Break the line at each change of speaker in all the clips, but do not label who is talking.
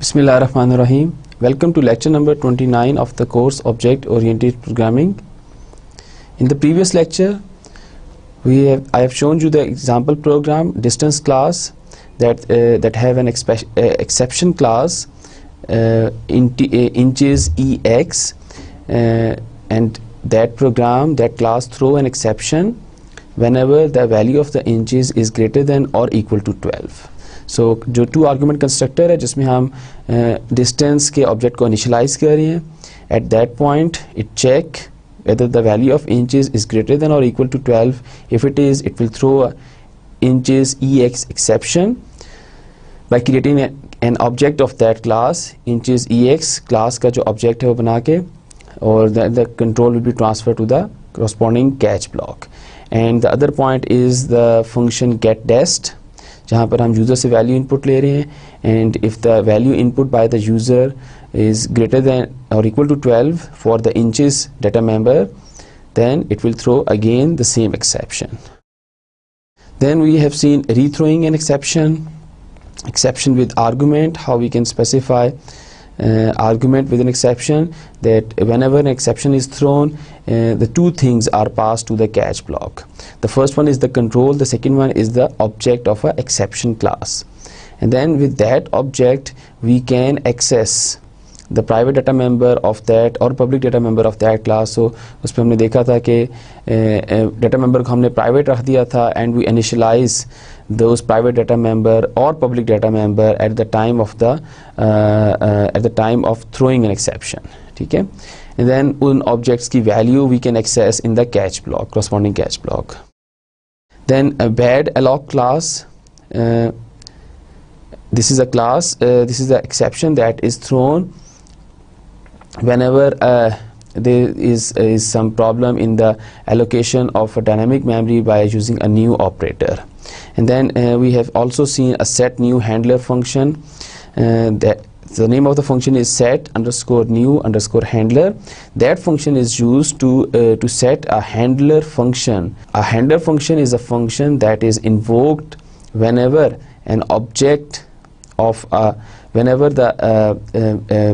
Bismillahirrahmanirrahim. Welcome to lecture number 29 of the course Object Oriented Programming. In the previous lecture, I have shown you the example program distance class that have an exception class inches ex, and that class throw an exception whenever the value of the inches is greater than or equal to 12. So जो to argument constructor है जिसमें हम distance के object को initialise कर रहे हैं, at that point it check whether the value of inches is greater than or equal to 12. If it is, it will throw inches ex exception by creating an object of that class inches ex class का जो object है वो बना के, और the control will be transferred to the corresponding catch block. And the other point is the function getDest, जहाँ पर हम यूज़र से वैल्यू इनपुट ले रहे हैं, and if the value input by the user is greater than or equal to 12 for the inches data member, then it will throw again the same exception. Then we have seen rethrowing an exception with argument, how we can specify argument with an exception, that whenever an exception is thrown, the two things are passed to the catch block. The first one is the control, the second one is the object of a exception class, and then with that object we can access the private data member of that or public data member of that class. So उस पर हमने देखा था कि data member को हमने private रख दिया था, and we initialize those private data member or public data member at the time of throwing an exception. ठीक है, and then उन objects की value we can access in the catch block, corresponding catch block. Then a bad alloc class. This is a class. This is the exception that is thrown whenever there is some problem in the allocation of a dynamic memory by using a new operator. And then we have also seen a set new handler function. That the name of the function is set underscore new underscore handler. That function is used to set a handler function. A handler function is a function that is invoked whenever an object of whenever the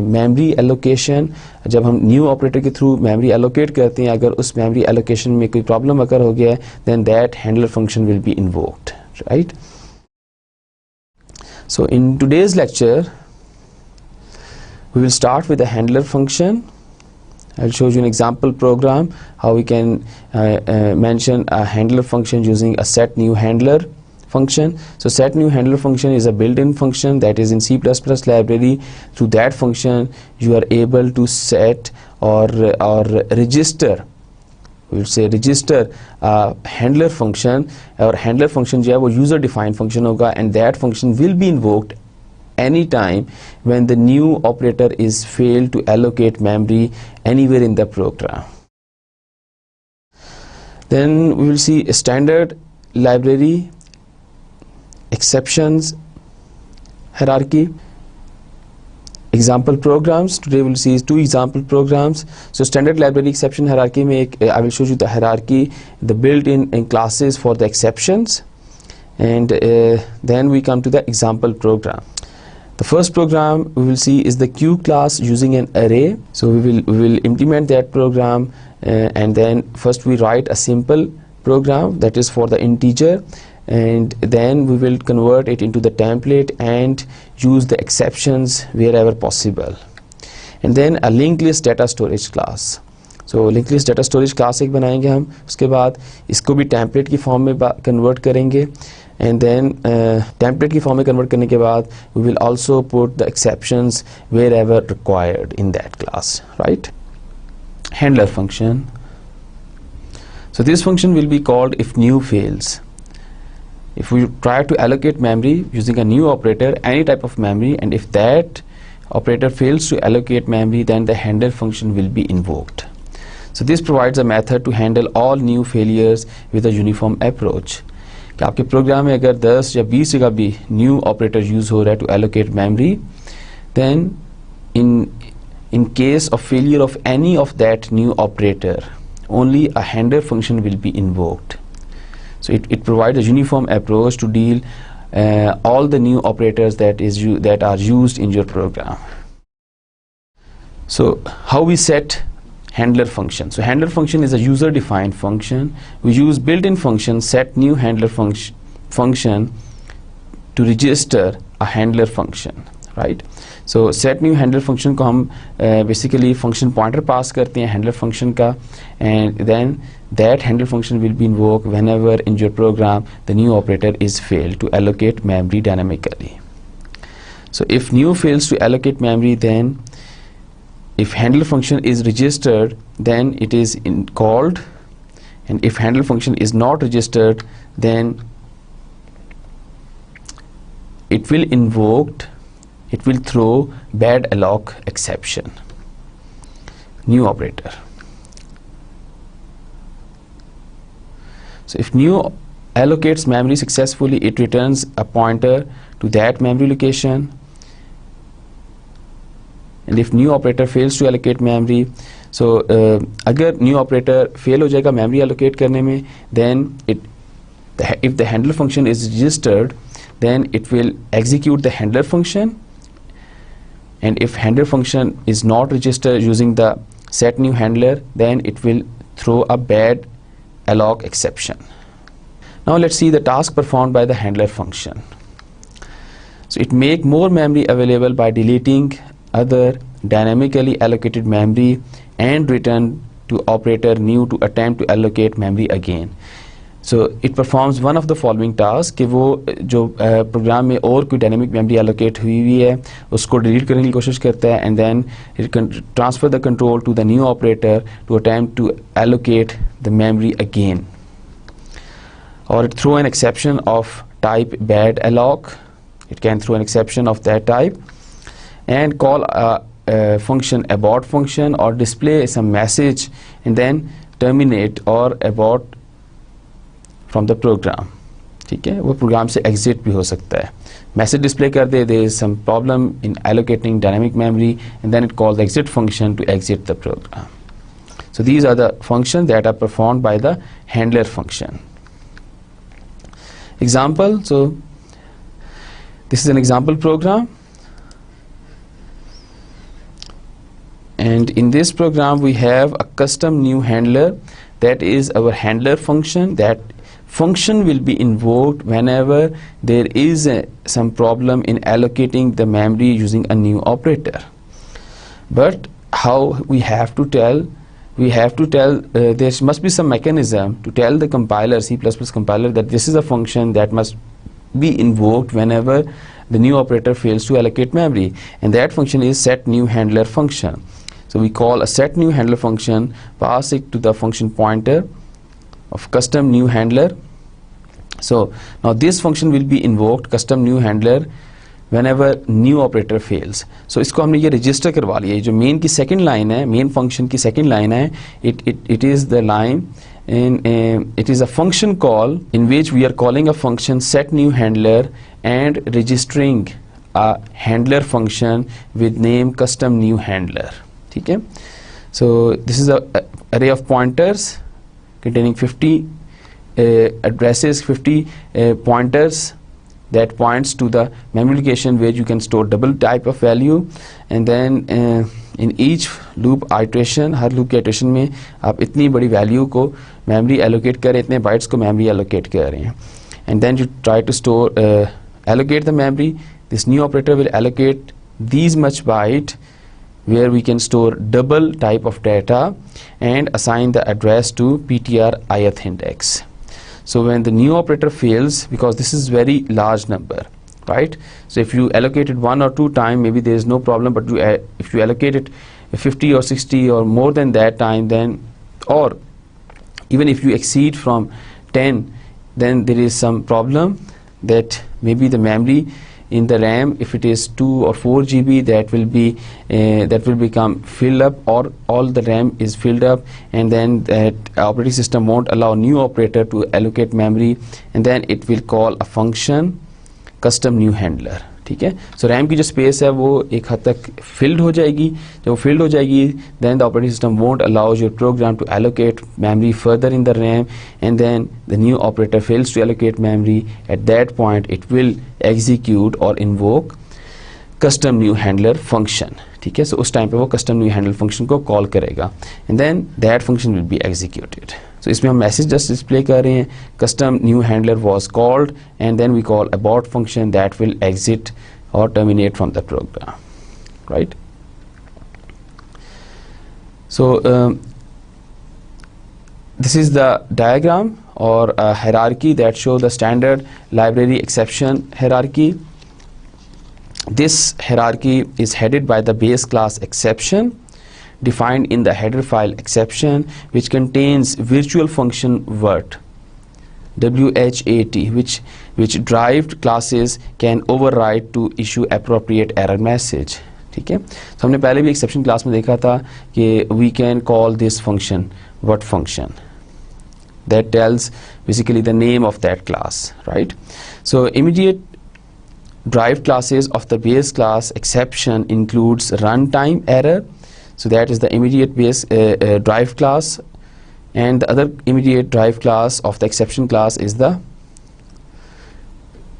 memory allocation, जब हम new operator के through memory allocate करते हैं, अगर उस memory allocation में कोई problem अगर हो गया है, then that handler function will be invoked, right? So in today's lecture we will start with the handler function. I'll show you an example program how we can mention a handler function using a set new handler function. So set new handler function is a built-in function that is in C++ library. Through that function you are able to set or register, we will say register a handler function, और handler function जो है वो user defined function होगा, and that function will be invoked anytime when the new operator is failed to allocate memory anywhere in the program. Then we will see a standard library exceptions hierarchy. Example programs. Today we will see two example programs. So standard library exception hierarchy mein I will show you the hierarchy, the built-in classes for the exceptions, and then we come to the example program. The first program we will see is the queue class using an array. So we will implement that program, and then first we write a simple program that is for the integer, and then we will convert it into the template and use the exceptions wherever possible. And then a linked list data storage class. So linked list data storage class एक बनाएंगे हम, उसके बाद इसको भी template की form में convert करेंगे, and then template की form में convert करने के बाद we will also put the exceptions wherever required in that class, right? Handler function. So this function will be called if new fails. If we try to allocate memory using a new operator, any type of memory, and if that operator fails to allocate memory, then the handler function will be invoked. So this provides a method to handle all new failures with a uniform approach. कि आपके programme में अगर 10 या 20 जगह भी new operator use हो रहा है to allocate memory, then in case of failure of any of that new operator, only a handler function will be invoked. So it provides a uniform approach to deal all the new operators that are used in your program. So how we set handler function? So handler function is a user defined function. We use built-in function set new handler function to register a handler function, right? So set new handler function को हम basically function pointer pass करते हैं handler function का, and then that handler function will be invoked whenever in your program the new operator is failed to allocate memory dynamically. So if new fails to allocate memory, then if handler function is registered, then it is called, and if handler function is not registered, then it will throw bad alloc exception, new operator. So if new allocates memory successfully, it returns a pointer to that memory location. And if new operator fails to allocate memory, so अगर new operator fail हो जाएगा memory allocate करने में, then if the handler function is registered, then it will execute the handler function. And if handler function is not registered using the set new handler, then it will throw a bad alloc exception. Now let's see the task performed by the handler function. So it make more memory available by deleting other dynamically allocated memory and return to operator new to attempt to allocate memory again. So it performs one of the following tasks कि वो जो programme में और कोई dynamic memory allocate हुई है उसको delete करने की कोशिश करता है, and then it can transfer the control to the new operator to attempt to allocate the memory again. Or it throw an exception of type bad alloc. It can throw an exception of that type and call a function abort function or display some message and then terminate or abort from the program. ठीक है, वो programme से exit भी हो सकता है. Message display कर दे there is some problem in allocating dynamic memory, and then it calls the exit function to exit the program. So these are the functions that are performed by the handler function. Example, so this is an example program, and in this program we have a custom new handler that is our handler function. That function will be invoked whenever there is some problem in allocating the memory using a new operator. But how we have to tell? We have to tell there must be some mechanism to tell the compiler, C++ compiler, that this is a function that must be invoked whenever the new operator fails to allocate memory, and that function is set new handler function. So we call a set new handler function, pass it to the function pointer of custom new handler. So now this function will be invoked, custom new handler, whenever new operator fails. So इसको हमने ये register करवा लिया. ये जो main की second line है, main function की second line है, it is the line, and it is a function call in which we are calling a function set new handler and registering a handler function with name custom new handler. ठीक है. So this is a array of pointers containing 50 addresses, 50 pointers that points to the memory location where you can store double type of value, and then in each loop iteration, her loop के iteration में आप इतनी बड़ी value को memory allocate कर रहे हैं, इतने bytes को memory allocate कर रहे हैं, and then you try to store allocate the memory. This new operator will allocate these much byte where we can store double type of data and assign the address to ptr ith index. So when the new operator fails, because this is very large number, right? So if you allocate it 1 or 2 times, maybe there is no problem, but if you allocate it 50 or 60 or more than that time, then, or even if you exceed from 10, then there is some problem that maybe the memory in the RAM, if it is 2 or 4 GB, that will become filled up, or all the RAM is filled up, and then that operating system won't allow new operator to allocate memory, and then it will call a function custom new handler. ठीक है. सो RAM की जो space है वो एक हद तक field हो जाएगी. जब वो फिल्ड हो जाएगी then the operating system won't allows your program to allocate memory further in the RAM, and then the new operator fails to allocate memory. At that point it will execute or invoke custom new handler function. ठीक है. सो उस time पे वो custom new handler function को call करेगा and then that function will be executed. So इसमें हम message just display कर रहे हैं, custom new handler was called and then we call abort function that will exit or terminate from the program, right? So this is the diagram or a hierarchy that shows the standard library exception hierarchy. This hierarchy is headed by the base class exception defined in the header file exception, which contains virtual function word WHAT, which derived classes can override to issue appropriate error message. ठीक है. तो हमने पहले भी exception class में देखा था कि we can call this function what function that tells basically the name of that class, right? So immediate derived classes of the base class exception includes runtime error. So that is the immediate base derived class, and the other immediate derived class of the exception class is the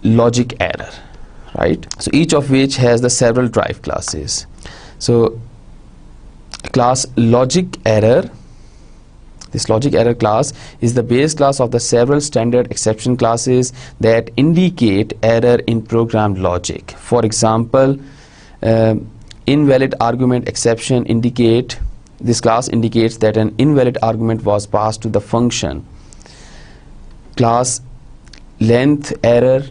logic error, right? So each of which has the several derived classes. So class logic error, this logic error class is the base class of the several standard exception classes that indicate error in program logic. For example, invalid argument exception this class indicates that an invalid argument was passed to the function. Class length error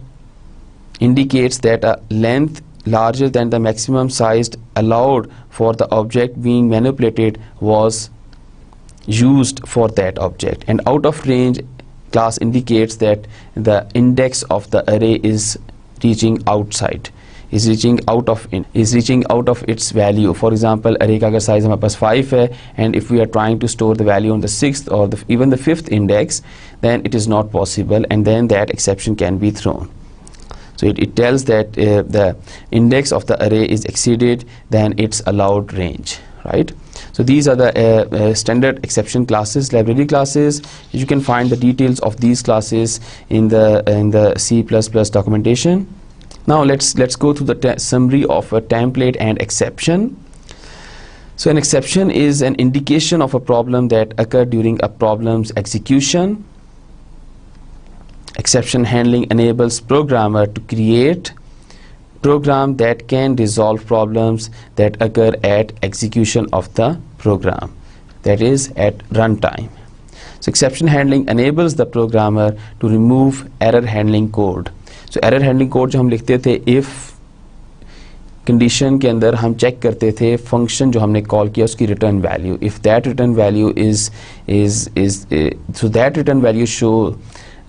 indicates that a length larger than the maximum size allowed for the object being manipulated was used for that object. And out of range class indicates that the index of the array is reaching outside, is reaching out of its value. For example, array का अगर size हमारे पास 5 है and if we are trying to store the value on the 6th or even the 5th index, then it is not possible and then that exception can be thrown. So it tells that the index of the array is exceeded than its allowed range, right? So these are the standard exception classes, library classes. You can find the details of these classes in the C++ documentation. Now let's go through the summary of a template and exception. So an exception is an indication of a problem that occurred during a problem's execution. Exception handling enables programmer to create program that can resolve problems that occur at execution of the program, that is at runtime. So exception handling enables the programmer to remove error handling code. So error handling code जो हम लिखते थे if condition के अंदर हम check करते थे function जो हमने कॉल किया उसकी return value. If that return value so that return value show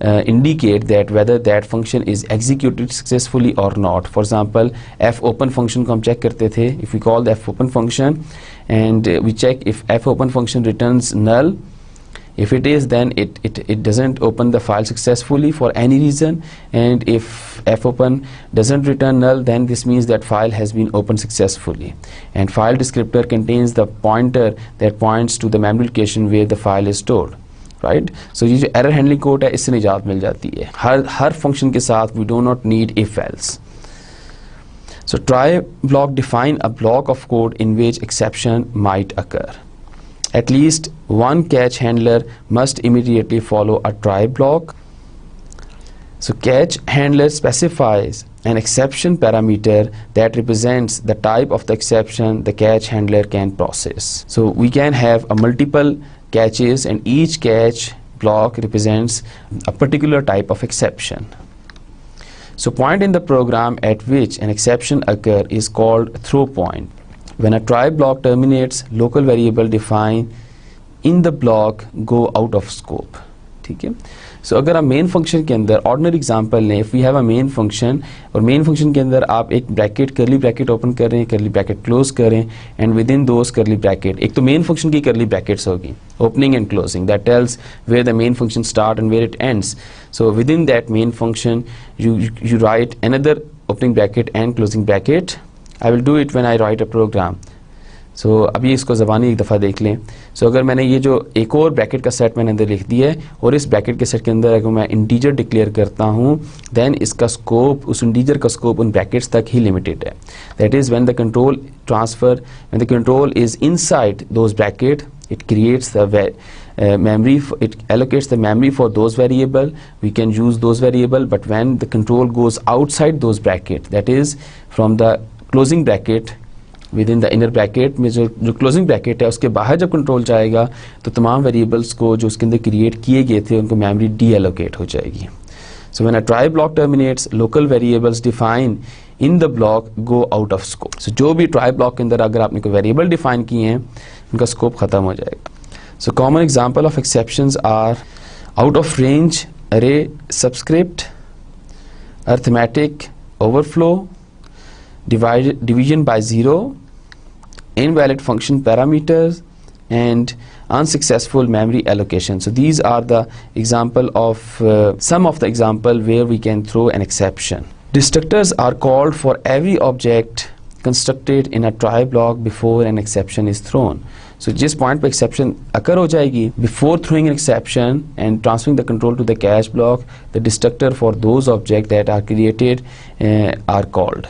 indicate that whether that function is executed successfully or not. For example, fopen function को हम check करते थे. If we call the fopen function and we check if fopen function returns null, if it is, then it doesn't open the file successfully for any reason, and if fopen doesn't return null, then this means that file has been opened successfully. And file descriptor contains the pointer that points to the memory location where the file is stored. Right? So ये जो error handling code है इससे निजात मिल जाती है. हर function के साथ we do not need if else. So try block define a block of code in which exception might occur. At least one catch handler must immediately follow a try block. So catch handler specifies an exception parameter that represents the type of the exception the catch handler can process. So we can have a multiple catches and each catch block represents a particular type of exception. So point in the program at which an exception occurs is called throw point. When a try block terminates, local variable defined in the block go out of scope. ठीक है. So अगर आप main function के अंदर ordinary example लें, if we have a main function और main function के अंदर आप एक ब्रैकेट करली ब्रैकेट ओपन कर रहे हैं, करली ब्रैकेट क्लोज कर रहे हैं एंड विद इन दोस करली ब्रैकेट, एक तो मेन फंक्शन की करली ब्रैकेट्स होगी opening and closing that tells where the main function start and where it ends. So within that main function you write another opening bracket and closing bracket. I will do it when I write a program. So अभी इसको ज़बानी एक दफ़ा देख लें. So अगर मैंने ये जो एक और ब्रैकेट का सेट मैंने अंदर लिख दिया है और इस ब्रैकेट के सेट के अंदर अगर मैं इंटीजर डिक्लेयर करता हूँ, देन इसका स्कोप, उस इंटीजर का स्कोप उन ब्रैकेट्स तक ही लिमिटेड है. That is when the control transfer, when the control is inside those bracket, it creates the memory, it allocates the memory for those variable, we can use those variable. But when the control goes outside those bracket, that is from the closing bracket, within the inner bracket में जो closing bracket है उसके बाहर जब control जाएगा तो तमाम variables को जो उसके अंदर क्रिएट किए गए थे उनको मेमोरी डीएलोकेट हो जाएगी. So when a try block terminates, local variables defined in the block go out of scope. So जो भी try block के अंदर अगर आपने कोई वेरिएबल डिफाइन किए हैं उनका स्कोप ख़त्म हो जाएगा. So common example of exceptions are out of range array subscript, arithmetic overflow, division by zero, invalid function parameters, and unsuccessful memory allocation. So these are the example of some of the example where we can throw an exception. Destructors are called for every object constructed in a try block before an exception is thrown. So जिस point पे exception occur हो जाएगी, before throwing an exception and transferring the control to the cache block, the destructor for those objects that are created are called.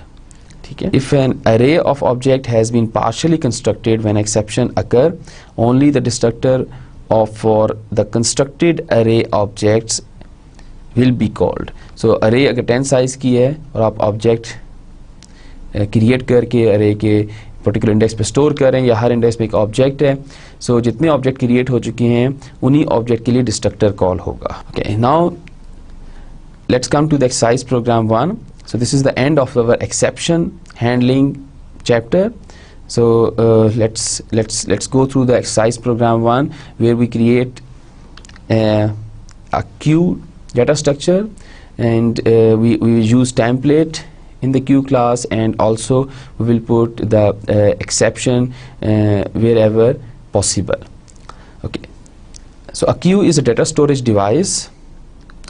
ठीक है. If an array of object has been partially constructed when exception occur, only the destructor for the constructed array objects will be called. So array अगर 10 size की है और आप object create करके array के particular index पे store करें या हर इंडेक्स पे एक ऑब्जेक्ट है, सो जितने ऑब्जेक्ट क्रिएट हो चुके हैं उन्हीं ऑब्जेक्ट के लिए डिस्ट्रक्टर कॉल होगा. Okay, now let's come to the exercise program 1. So this is the end of our exception handling chapter. So let's go through the exercise program 1 where we create a queue data structure, and we use template in the queue class, and also we will put the exception wherever possible. Okay, so a queue is a data storage device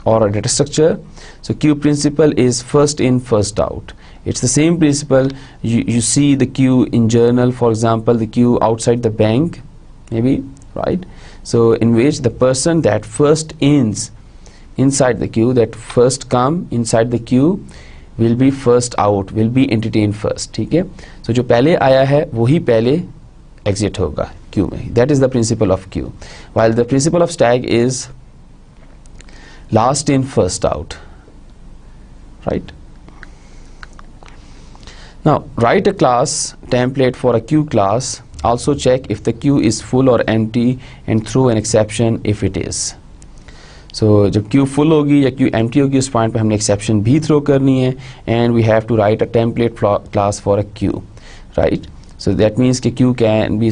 or a data structure. So queue principle is first in first out. It's the same principle you see the queue in journal, for example the queue outside the bank maybe, right? So in which the person that first ends inside the queue, that first come inside the queue will be first out, will be entertained first. ठीक है. So जो पहले आया है वही पहले exit होगा queue में. That is the principle of queue. While the principle of stack is last in first out, right? Now write a class template for a queue class. Also check if the queue is full or empty and throw an exception if it is. So जब queue full होगी या queue empty होगी उस point पे हमने exception भी throw करनी है, and we have to write a template class for a queue, right? So that means कि queue can be,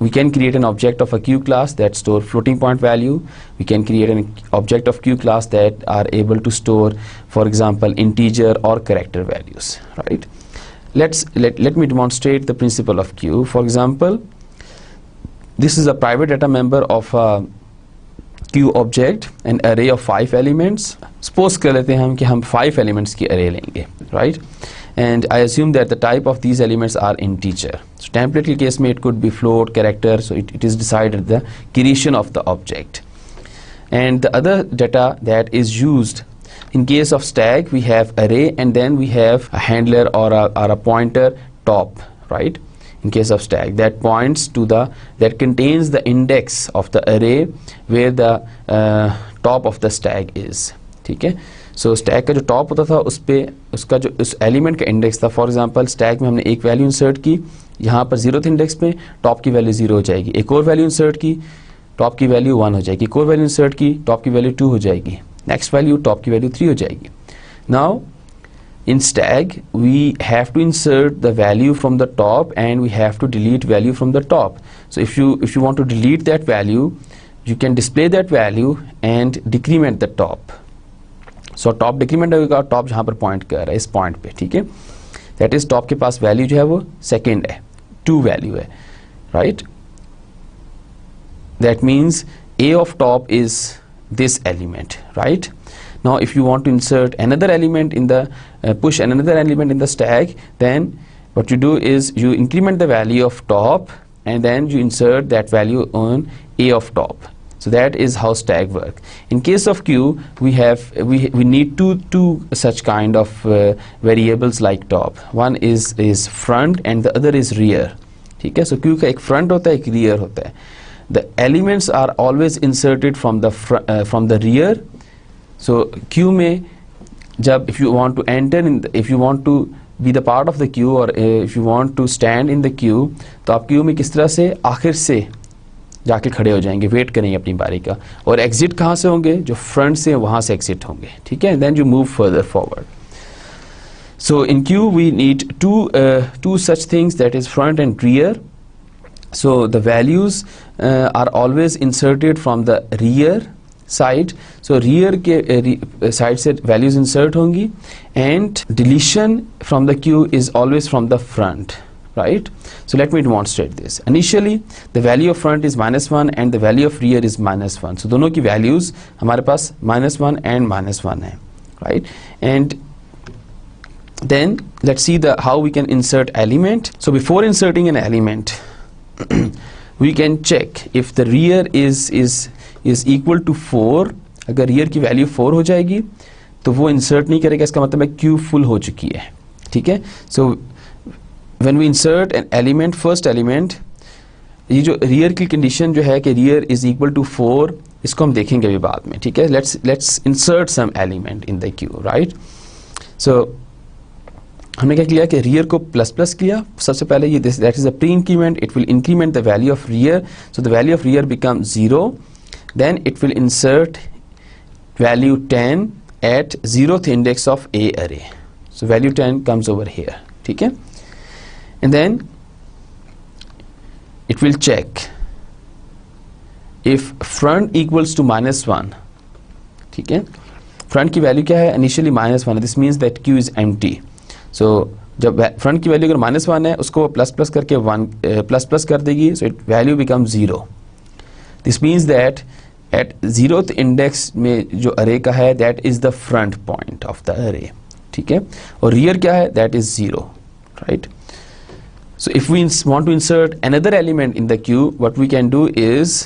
we can create an object of a queue class that store floating point value. We can create an object of queue class that are able to store, for example, integer or character values, right? Let me demonstrate the principle of queue. For example, this is a private data member of a queue object, an array of 5 elements. Suppose कर लेते हैं हम कि हम 5 elements की array लेंगे, right? And I assume that the type of these elements are integer. So template के case में it could be float, character, so it is decided the creation of the object. And the other data that is used in case of stack, we have array and then we have a handler or a pointer top, right? In case of stack, that points to that contains the index of the array where the top of the stack is. ठीक है. So stack का जो top होता था उस पे उसका जो उस element का index था. For example, stack में हमने एक value insert की, यहाँ पर 0th index पे top की value 0 हो जाएगी. एक और value insert की, top की value 1 हो जाएगी. एक और value insert की, top की value 2 हो जाएगी. Next value, top की value 3 हो जाएगी. Now in stack we have to insert the value from the top and we have to delete value from the top. So if you want to delete that value, you can display that value and decrement the top. So top decrement होगा top जहाँ पर point कर रहा है इस point पे, ठीक है. That is top के पास value जो है वो second है, 2 value है, right? That means A of top is this element, right? Now if you want to insert another element in the push another element in the stack, then what you do is you increment the value of top and then you insert that value on A of top. So that is how stack work. In case of queue, we need two such kind of variables like top. One is front and the other is rear. ठीक है, so queue का एक front होता है एक rear होता है. The elements are always inserted from the rear. So queue में जब if you want to enter in if you want to be the part of the queue or if you want to stand in the queue, तो आप queue में किस तरह से आखिर से जाके खड़े हो जाएंगे, वेट करेंगे अपनी बारी का, और एग्जिट कहाँ से होंगे, जो फ्रंट से वहाँ से एग्जिट होंगे. ठीक है, then you move further forward. So in queue we need two such things, that is front and rear. So the values are always inserted from the rear side. So rear के side से values insert होंगी, and deletion from the queue is always from the front, right? So let me demonstrate this. Initially the value of front is -1 and the value of rear is -1. So दोनों की values हमारे पास -1 and -1 है, right? And then let's see how we can insert element. So before inserting an element we can check if the rear is equal to 4. अगर rear की value 4 हो जाएगी तो वो insert नहीं करेगा, इसका मतलब है queue full हो चुकी है. ठीक है, so when we insert an element, first element, ये जो rear की condition जो है कि rear is equal to 4, इसको हम देखेंगे अभी बाद में. ठीक है, let's insert some element in the queue, right? So हमने क्या किया कि rear को प्लस प्लस किया. सबसे पहले ये that is a pre-increment, it will increment the value of rear, so the value of rear becomes 0. Then it will insert value 10 at 0th index of A array. So value 10 comes over here. ठीक है, and then it will check if front equals to -1. ठीक है, front की value क्या है, initially -1. This means that queue is empty. So जब front की value अगर -1 है उसको प्लस प्लस करके 1 प्लस प्लस कर देगी, so it value becomes 0. This means that at 0th index में जो array का है that is the front point of the array. ठीक है, और rear क्या है, that is 0, right? So if we want to insert another element in the queue, what we can do is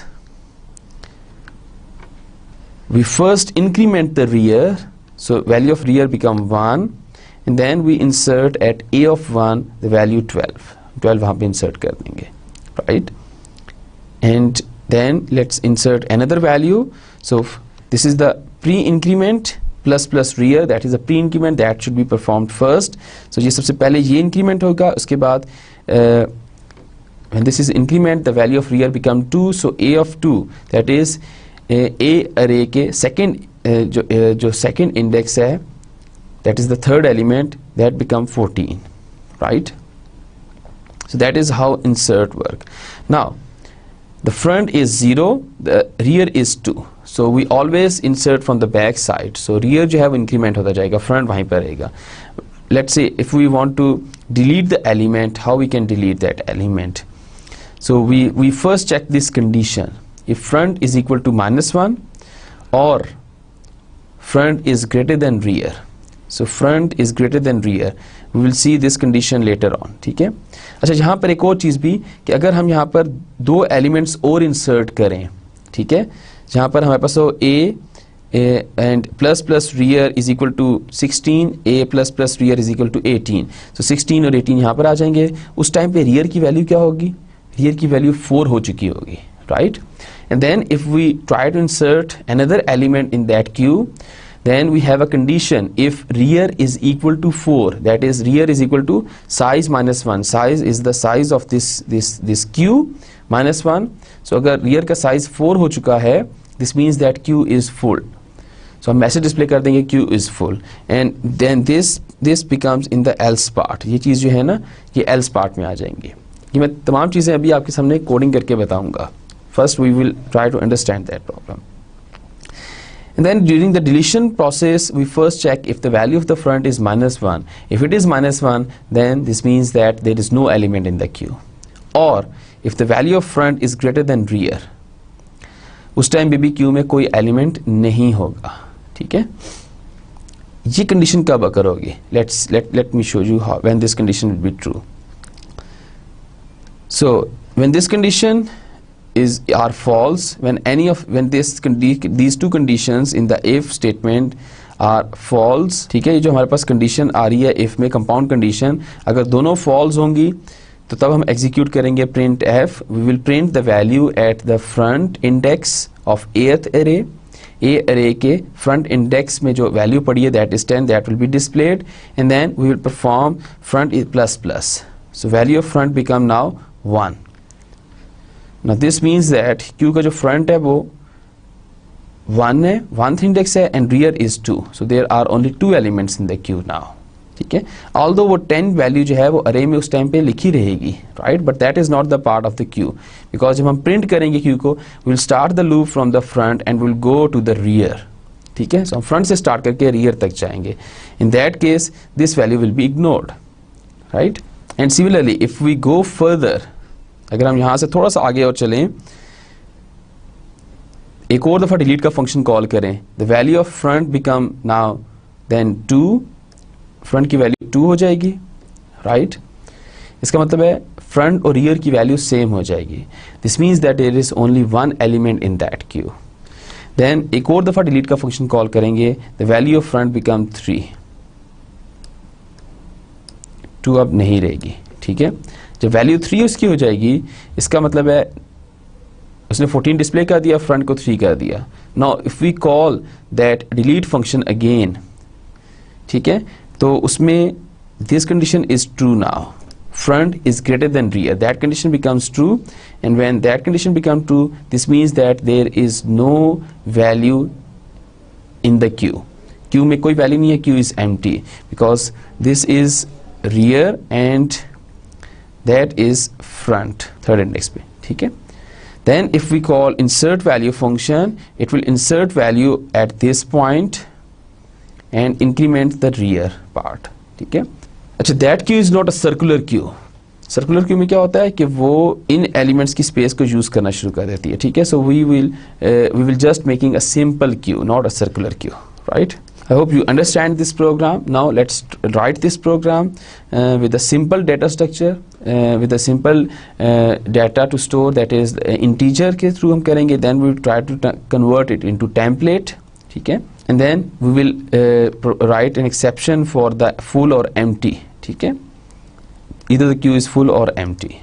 we first increment the rear, so value of rear become 1, and then we insert at A of 1 the value 12 वहाँ पे insert कर देंगे, right? And then let's insert another value. So this is the pre-increment plus rear, that is a pre-increment that should be performed first. So ये सबसे पहले ये increment होगा, उसके बाद when this is increment the value of rear become 2, so A of 2 that is A array के second जो second index है, that is the third element, that become 14, right? So that is how insert work. Now the front is 0, the rear is 2, so we always insert from the back side. So rear जो है वो increment होता जाएगा, front वहीं पर रहेगा. Let's say if we want to delete the element, how we can delete that element? So we first check this condition, if front is equal to -1 or front is greater than rear. So front is greater than rear, we will see this condition later on. ठीक है, अच्छा यहाँ पर एक और चीज़ भी कि अगर हम यहाँ पर 2 elements और insert करें, ठीक है, जहाँ पर हमारे पास हो A and plus rear is equal to 16, A plus rear is equal to 18. So 16 और 18 यहाँ पर आ जाएंगे. उस टाइम पे rear की वैल्यू क्या होगी, rear की वैल्यू 4 हो चुकी होगी, right? And then if we try to insert another element in that queue, then we have a condition, if rear is equal to 4, that is rear is equal to size -1, size is the size of this queue -1. So अगर rear का size 4 हो चुका है, this means that queue is full. So हम message display कर देंगे queue is full, and then this becomes in the else part. ये चीज़ जो है ना ये else part में आ जाएंगी. ये मैं तमाम चीज़ें अभी आपके सामने कोडिंग करके बताऊंगा. First we will try to understand that problem. And then during the deletion process we first check if the value of the front is -1. If it is -1, then this means that there is no element in the queue. Or if the value of front is greater than rear, उस time पे भी queue में कोई element नहीं होगा. ठीक है. ये कंडीशन कब करोगे? let me show you how when this condition will be true. So when this condition are false, when these two conditions in the if statement are false, ठीक है, ये जो हमारे पास कंडीशन आ रही है if में कंपाउंड कंडीशन, अगर दोनों false होंगी तो तब हम एग्जीक्यूट करेंगे print f. We will print the value at the front index of ath array. A array के front index में जो value पड़ी है that is 10, that will be displayed, and then we will perform front is plus plus. So value of front become now 1. Now this means that Q का जो front है वो 1 है, 1th index है, and rear is 2. So there are only 2 elements in the Q now. ठीक है, although वो 10 value जो है वो अरे में उस टाइम पे लिखी रहेगी, right, but that is not the part of the queue, because जब हम प्रिंट करेंगे क्यू को, will start the loop from the front end will go to the rear. ठीक है, सो हम फ्रंट से स्टार्ट करके रियर तक जाएंगे. In that case this value will be ignored, right. And similarly if we go further, अगर हम यहां से थोड़ा सा आगे और चलें, एक और दफा डिलीट का फंक्शन कॉल करें, the value of front become now then 2, front की वैल्यू 2 हो जाएगी, राइट. इसका मतलब है फ्रंट और रियर की वैल्यू सेम हो जाएगी. This means that there is only 1 element in that queue. Then एक और दफा डिलीट का फंक्शन कॉल करेंगे, the value of front become 3, 2 अब नहीं रहेगी. ठीक है, जब वैल्यू 3 उसकी हो जाएगी, इसका मतलब है उसने 14 डिस्प्ले कर दिया, फ्रंट को 3 कर दिया. Now if we call that delete function again, ठीक है, तो उसमें this condition is true now, front is greater than rear, that condition becomes true, and when that condition becomes true, this means that there is no value in the queue. Queue में कोई value नहीं है, queue is empty because this is rear and that is front, third index पे. ठीक है, then if we call insert value function, it will insert value at this point and increment the rear part. ठीक है, अच्छा, that queue is not a circular queue. Circular queue में क्या होता है कि वो इन एलिमेंट्स की स्पेस को यूज करना शुरू कर देती है. ठीक है, so we will just making a simple queue, not a circular queue, right. I hope you understand this program. Now let's write this program with a simple data structure, with a simple data to store, that is integer के through हम करेंगे. Then we will try to convert it into template. ठीक है, and then we will write an exception for the full or empty. ठीक है, either the queue is full or empty.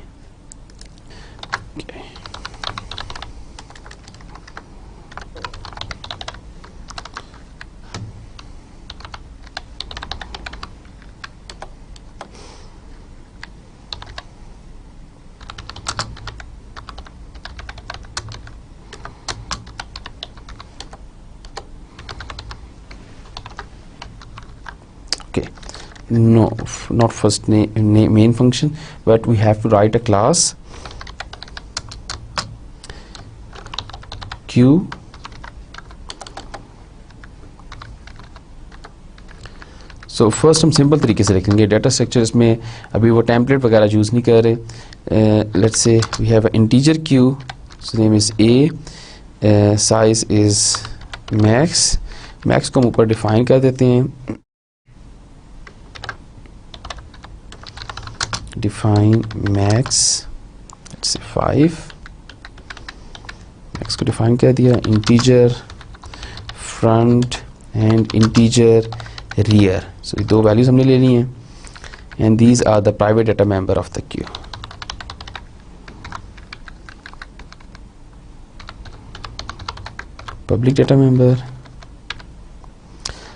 Okay. No, not first main function, but we have to write a class q so first हम simple तरीके से लिखेंगे data structure. इसमें अभी वो template वगैरह यूज नहीं कर रहे. Let's say we have a integer q, so name is a, size is max को हम ऊपर डिफाइन कर देते हैं. Define max, let's say 5, max को define कर दिया. integer front and integer rear, so ये दो values हमने ले ली हैं, and these are the private data member of the queue. public data member,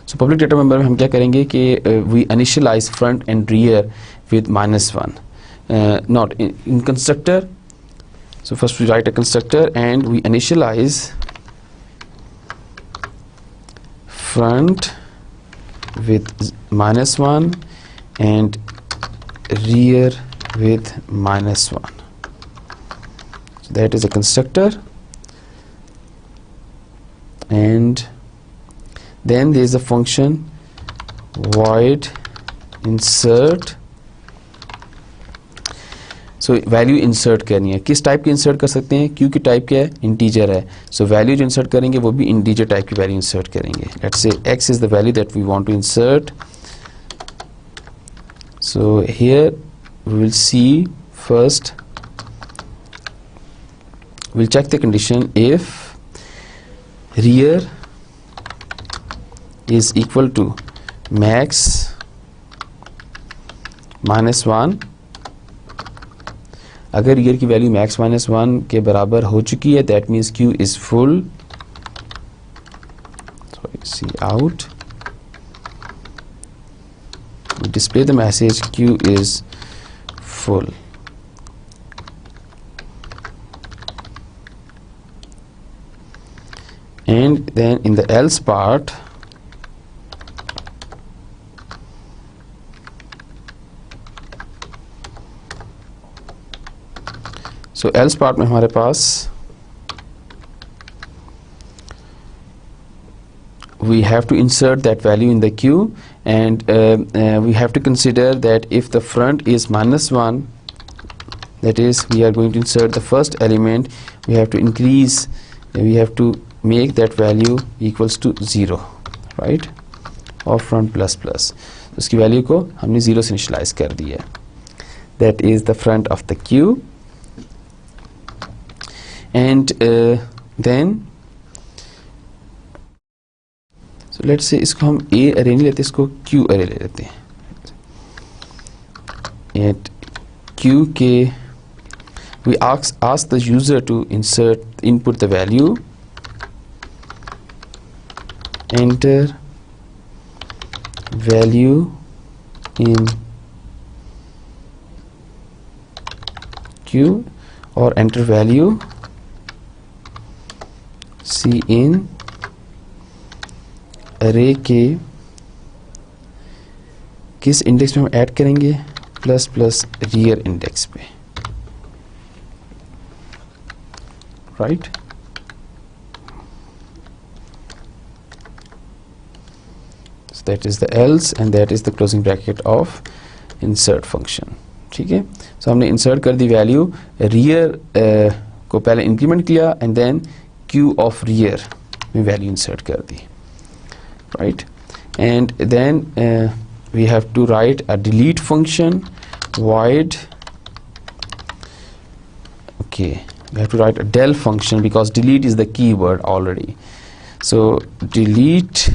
so public data member में हम क्या करेंगे कि we initialize front and rear with -1, not in constructor. So first we write a constructor and we initialize front with -1 and rear with -1. So that is a constructor, and then there is a function void insert. So value insert करनी है, किस type की insert कर सकते हैं, Q की type क्या है, इंटीजर है, सो वैल्यू जो इंसर्ट करेंगे वो भी इंटीजर टाइप की वैल्यू इंसर्ट करेंगे. Let's say x is the value that we want to insert. So here we will see first, we'll check the condition if rear is equal to max minus 1. अगर rear की value max minus 1 के बराबर हो चुकी है, that means q is full. So see out, we display the message q is full. And then in the else part, so else part में हमारे पास we have to insert that value in the queue, and we have to consider that if the front is -1, that is we are going to insert the first element, we have to increase, we have to make that value equals to 0, right, of front plus plus. उसकी value को हमने 0 से initialise कर दी है. that is the front of the queue. And then so let's say इसको हम A array नहीं लेते, इसको Q array ले लेते हैं. at Q के we ask the user to input the value, enter value in Q or enter value C in array के किस इंडेक्स में हम ऐड करेंगे, प्लस प्लस रियर इंडेक्स पे, right. So that is the else and that is the closing bracket of insert function. ठीक है. So हमने insert कर दी वैल्यू, रियर को पहले इंक्रीमेंट किया and then Q of rear में वैल्यू इंसर्ट कर दी, right. And then we have to write a delete function void, okay, we have to write a del function because delete is the keyword already. So delete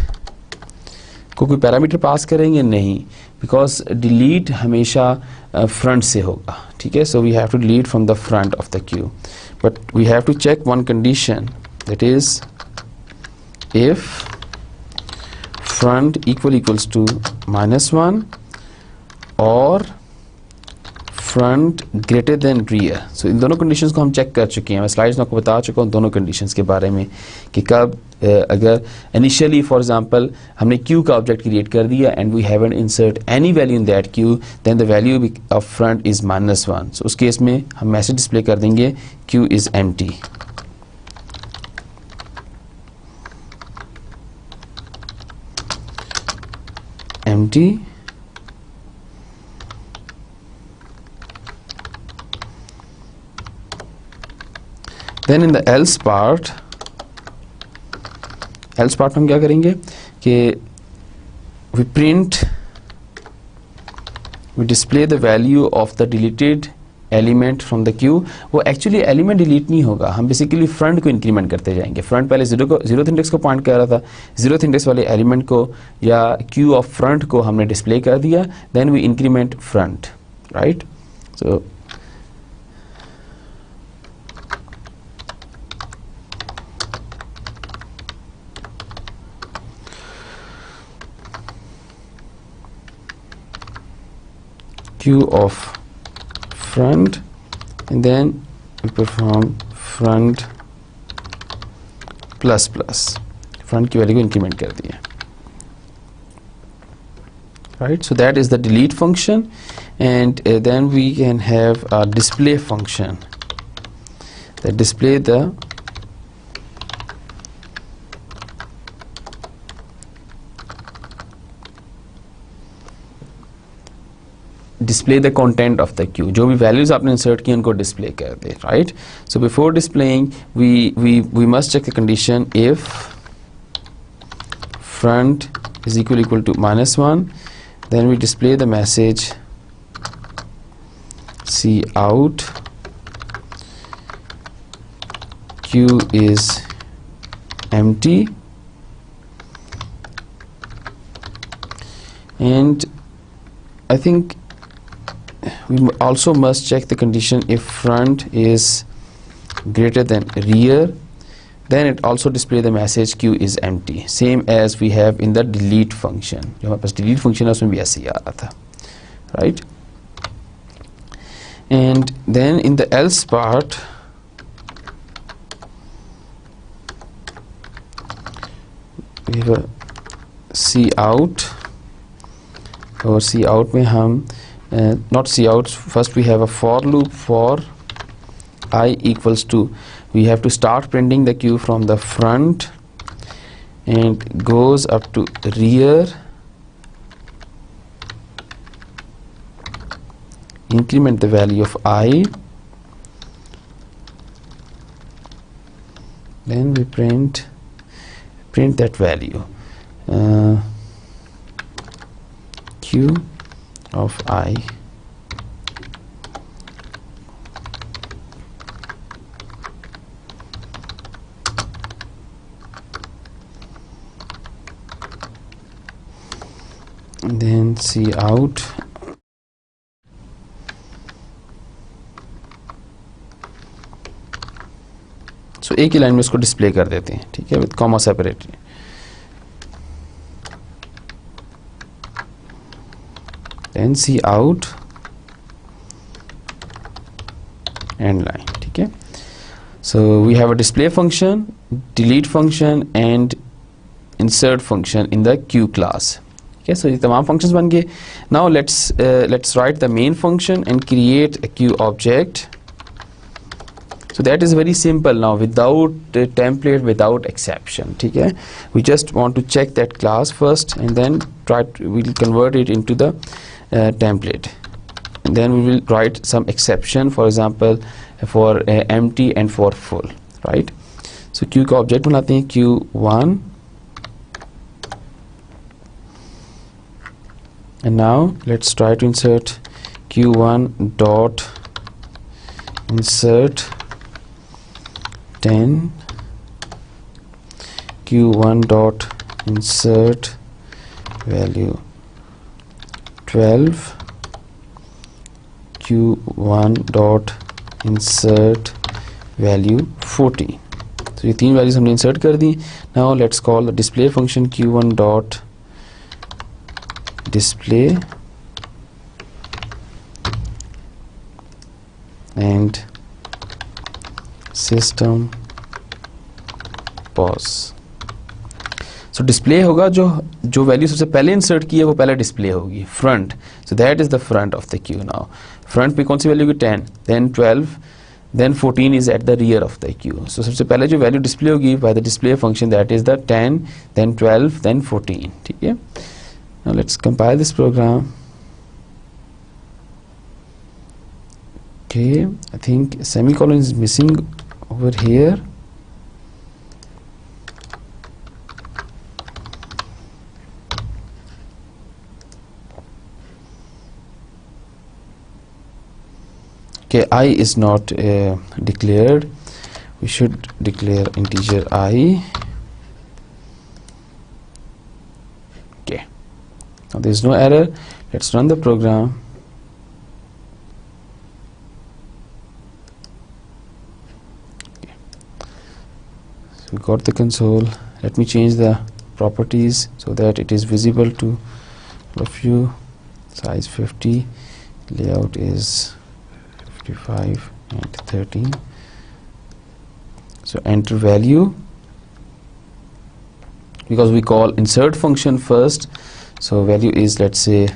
को कोई parameter pass करेंगे नहीं, because delete हमेशा front से होगा, ठीक है. So we have to delete from the front of the queue, but we have to check one condition, that is if front equals to -1 or front greater than rear. So इन दोनों conditions को हम check कर चुके हैं, मैं slides में आपको बता चुका हूँ दोनों कंडीशंस के बारे में कि कब अगर इनिशियली फॉर एग्जांपल हमने क्यू का ऑब्जेक्ट क्रिएट कर दिया and we haven't insert any value in that queue, then the value of front is -1. So उस केस में हम मैसेज डिस्प्ले कर देंगे queue is empty. empty. Then in the else part में हम क्या करेंगे कि we print, we display the value of the deleted element from the Q. वो एक्चुअली एलिमेंट डिलीट नहीं होगा, हम बेसिकली फ्रंट को इंक्रीमेंट करते जाएंगे. फ्रंट पहले जीरोथ इंडेक्स को पॉइंट कर रहा था, जीरोथ इंडेक्स वाले एलिमेंट को या क्यू ऑफ फ्रंट को हमने डिस्प्ले कर दिया, then we increment front, right. So queue of front and then we perform front plus plus, front की वैल्यू को इंक्रीमेंट कर दिया, right. So that is the delete function, and then we can have a display function that display the display the content of the queue. जो भी values आपने insert की उनको display कर दे, right? So before displaying, we must check the condition if front is equal to -1, then we display the message cout queue is empty, and I think we also must check the condition if front is greater than rear, then it also display the message queue is empty, same as we have in the delete function. जो हमारे पास delete function है उसमें भी ऐसे ही आ रहा था, right? And then in the else part, we have a cout, और cout में हम not cout, first we have a for loop for I equals to, we have to start printing the queue from the front and goes up to rear, increment the value of I, then we print that value queue of I and then cout so एक ही line में इसको display कर देते हैं, ठीक है, with comma separately. then cout end line, ठीक है. So we have a display function, delete function and insert function in the queue class. Okay, so ये तमाम functions बन गए. Now let's write the main function and create a queue object. So that is very simple now, without template, without exception, ठीक है. We just want to check that class first and then we'll convert it into the template, and then we will write some exception, for example for empty and for full, right? So queue का object बनाते हैं q1, and now let's try to insert q1 dot insert 10, q1 dot insert value 12, q1 dot insert value 40. So ये तीन values हमने insert कर दी. Now let's call the display function q1 dot display and system pause. So display होगा जो value सबसे पहले insert की है वो पहले display होगी front. So that is the front of the queue. Now front पे कौन सी value होगी 10, then 12, then 14 is at the rear of the queue. So सबसे पहले जो value display होगी by the display function, that is the 10, then 12, then 14, ठीक है. Now let's compile this program. Okay, I think semicolon is missing over here. Okay, I is not declared. We should declare integer I. Okay, now there is no error. Let's run the program. Okay. So we got the console. Let me change the properties so that it is visible to all of you. Size 50, layout is 55 and 13. So enter value, because we call insert function first, so value is, let's say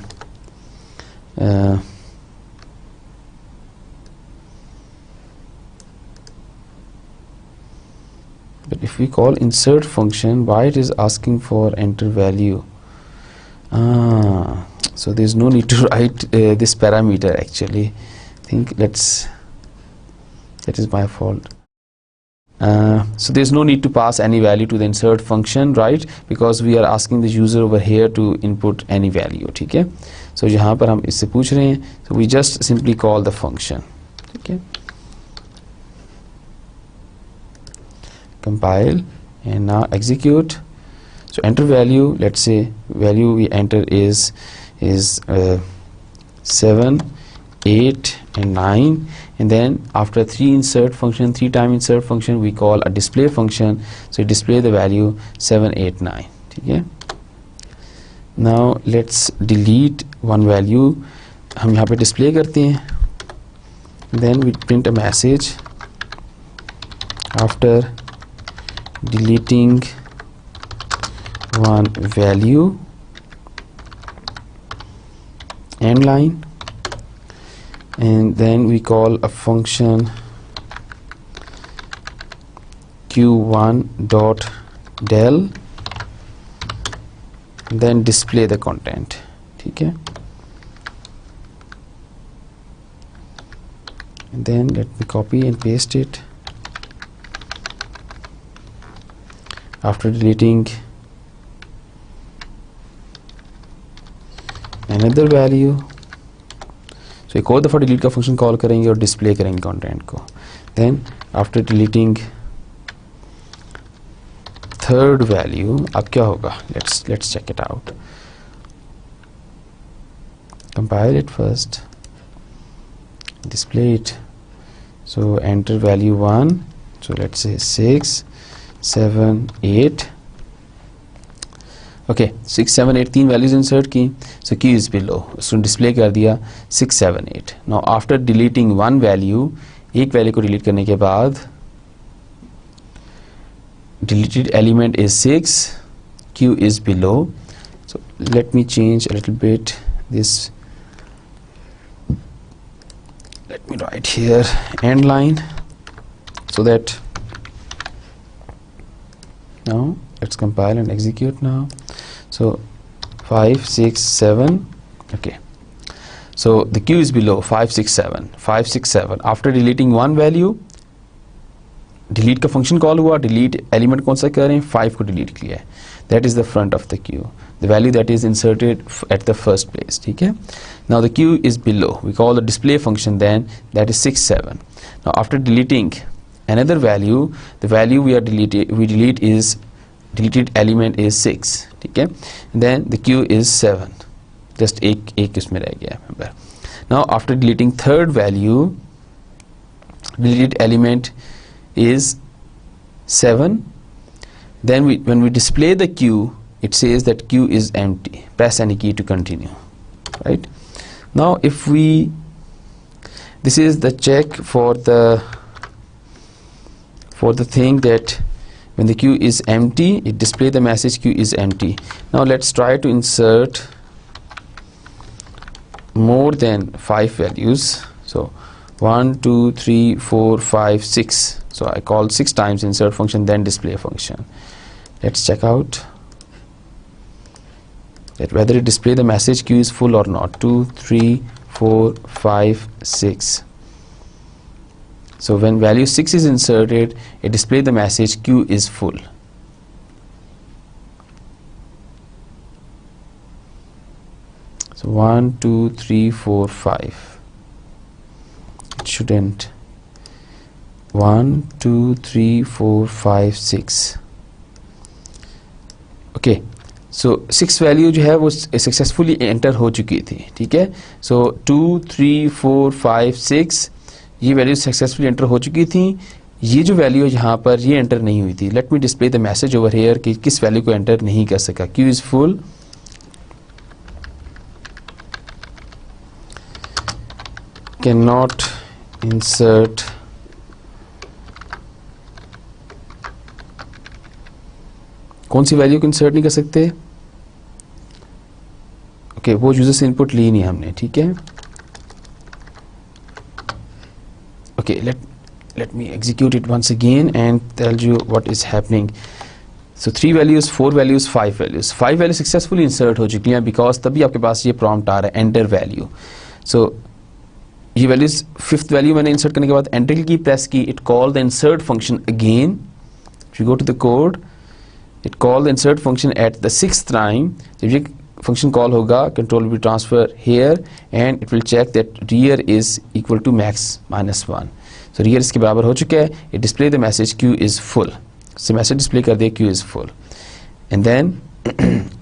but if we call insert function, why it is asking for enter value? so there's no need to write this parameter actually. I think that is my fault. So there's no need to pass any value to the insert function, right, because we are asking the user over here to input any value. ठीक है, so यहाँ पर हम इससे पूछ रहे हैं, so we just simply call the function. ठीक है, compile and now execute. So enter value. Let's say value we enter is 7, 8 and 9, and then after 3 time insert function we call a display function, so display the value 7, 8, 9. Okay, now let's delete one value. हम यहाँ पे display करते हैं, then we print a message after deleting one value, end line, and then we call a function q1.del, then display the content. ठीक है, and then let me copy and paste it. After deleting another value, so एक और दफ़ा delete का function call करेंगे और display करेंगे content को. Then after deleting third value, अब क्या होगा? Let's check it out. Compile it first, display it. So enter value 1. So let's say 6, 7, 8. Okay, 6, 7, 8 तीन values insert की, so q is below, उसको display कर दिया 6, 7, 8. Now after deleting one value, एक value को delete करने के बाद deleted element is 6, q is below. So let me change a little bit this. Let me write here end line, so that now let's compile and execute now. So 5, 6, 7. Okay, so the q is below 5, 6, 7, 5, 6, 7. After deleting one value, delete का function call हुआ, delete element कौन सा कर रहे हैं, 5 को delete किया है, that is the front of the queue, the value that is inserted at the first place. ठीक है, now the queue is below, we call the display function then, that is 6, 7. Now after deleting another value, the value we delete is deleted element is 6. ठीक है, then the queue is 7, just एक इसमें रह गया. remember, now after deleting third value, deleted element is 7. Then when we display the queue, it says that queue is empty. Press any key to continue. Right, now if we, this is the check for the thing that when the queue is empty, it display the message queue is empty. Now let's try to insert more than 5 values. So 1, 2, 3, 4, 5, 6. So I call 6 times insert function, then display function. Let's check out that whether it display the message queue is full or not. 2, 3, 4, 5, 6. So when value 6 is inserted, it display the message queue is full. So 1, 2, 3, 4, 5. It shouldn't. 1, 2, 3, 4, 5, 6. Okay, so 6 value जो है वो successfully enter हो चुकी थी. ठीक है, so 2, 3, 4, 5, 6 ये value successfully enter हो चुकी थी. ये जो वैल्यू यहाँ पर ये एंटर नहीं हुई थी. Let me display the message over here कि किस वैल्यू को एंटर नहीं कर सका. Q is full, can not insert कौन सी वैल्यू को इंसर्ट नहीं कर सकते. ओके, वो यूजर से इनपुट ली नहीं हमने. ठीक है, okay, let me execute it once again and tell you what is happening. So 3 values, 4 values, 5 values, 5 value successfully insert हो चुकी हैं बिकॉज तभी आपके पास ये प्रॉम्प्ट आ रहा है एंटर वैल्यू. सो ये वैल्यूज 5th वैल्यू मैंने इंसर्ट करने के बाद एंटर की प्रेस की, it call the insert function again. If you go to the code, it call the insert function at the 6th time. जब ये फंक्शन कॉल होगा, control will transfer here and it will check that rear is equal to max -1. So rear इसके बराबर हो चुका है. It display the message queue is full. से message display कर दे queue is full. And then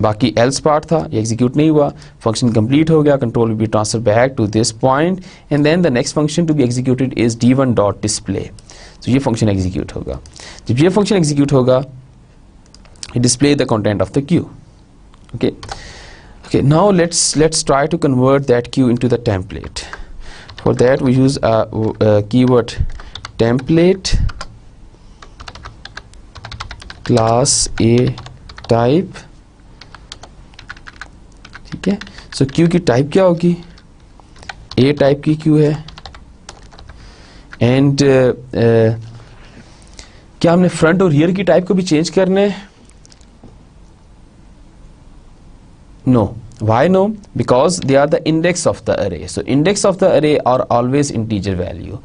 बाकी एल्स पार्ट था, ये एग्जीक्यूट नहीं हुआ, फंक्शन कंप्लीट हो गया, control will be transfer back to this point and then the next function to be executed is d1 dot display. तो ये फंक्शन एग्जीक्यूट होगा. जब ये फंक्शन एग्जीक्यूट होगा, it display the content of the queue. Okay, now let's try to convert that queue into the template. For that we use a keyword template class a type. ठीक है, so queue की type क्या होगी? a type की queue है. And क्या हमने front और रियर की टाइप को भी चेंज करना है? No. Why no? Because they are the index of the array. So index of the array are always integer value.